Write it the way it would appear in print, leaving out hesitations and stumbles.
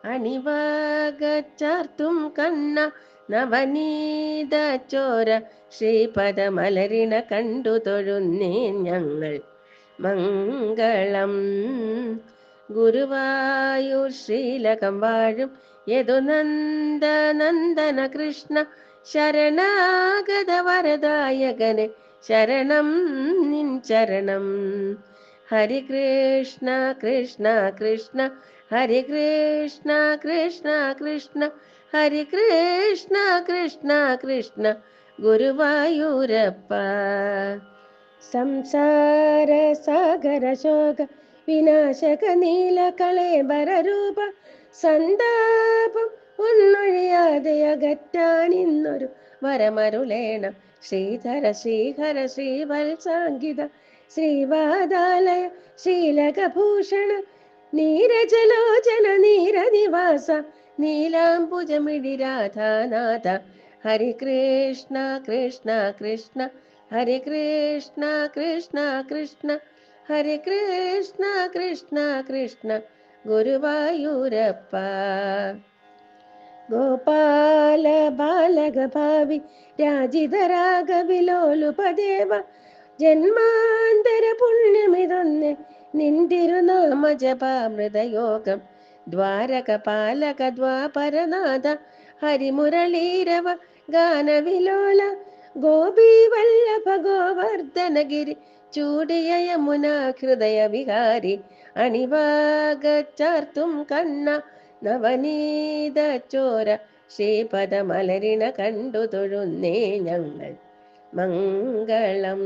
അണിവാകച്ചാർത്തും കണ്ണ നവനീത ചോര ശ്രീപദമലരിണ കണ്ടു തൊഴുന്നേ ഞങ്ങൾ. മംഗളം. ഗുരുവായൂർ ശ്രീലകം വാഴും യദുനന്ദനന്ദന കൃഷ്ണ ശരണാഗത വരദായകനെ ശരണം നിൻ ചരണം. ഹരി കൃഷ്ണ കൃഷ്ണ കൃഷ്ണ ഹരി കൃഷ്ണ കൃഷ്ണ കൃഷ്ണ ഹരി കൃഷ്ണ കൃഷ്ണ കൃഷ്ണ ഗുരുവായൂരപ്പ. സംസാര സാഗര ശോക വിനാശക നീല കളേബര രൂപ സന്താപം ഒന്നൊഴിയാതെ അകറ്റാൻ ഇന്നൊരു വരമരുളേണം. ശ്രീധര ശ്രീഹര ശ്രീവത്സാംഗിത ശ്രീവാദാലയ ശ്രീലകഭൂഷണ നീരജലോചന നീരനിവാസ നീലാംബുജമിഴി രാധാനാഥ. ഹരി കൃഷ്ണ കൃഷ്ണ കൃഷ്ണ ഹരി കൃഷ്ണ കൃഷ്ണ കൃഷ്ണ ഹരി കൃഷ്ണ കൃഷ്ണ കൃഷ്ണ ഗുരുവായൂരപ്പ. ഗോപാല ബാലക ഭാവി രാജിതരാഗ വിലോലുപദേവ ജന്മാന്തര പുണ്യമിതൊന്ന് നിന്തിരുനാമ ജപാമൃതയോഗം. ദ്വാരക പാലക ദ്വാപരനാഥ ഹരിമുരളീരവ ഗാനവിലോല ഗോപീ വല്ലഭ ഗോവർദ്ധനഗിരി ചൂടിയ യമുന ഹൃദയ വിഹാരി. അണിവാകച്ചാർത്തും കണ്ണ നവനീത ചോര ശ്രീപദമലരിണ കണ്ടു തൊഴുന്നേ ഞങ്ങൾ. മംഗളം.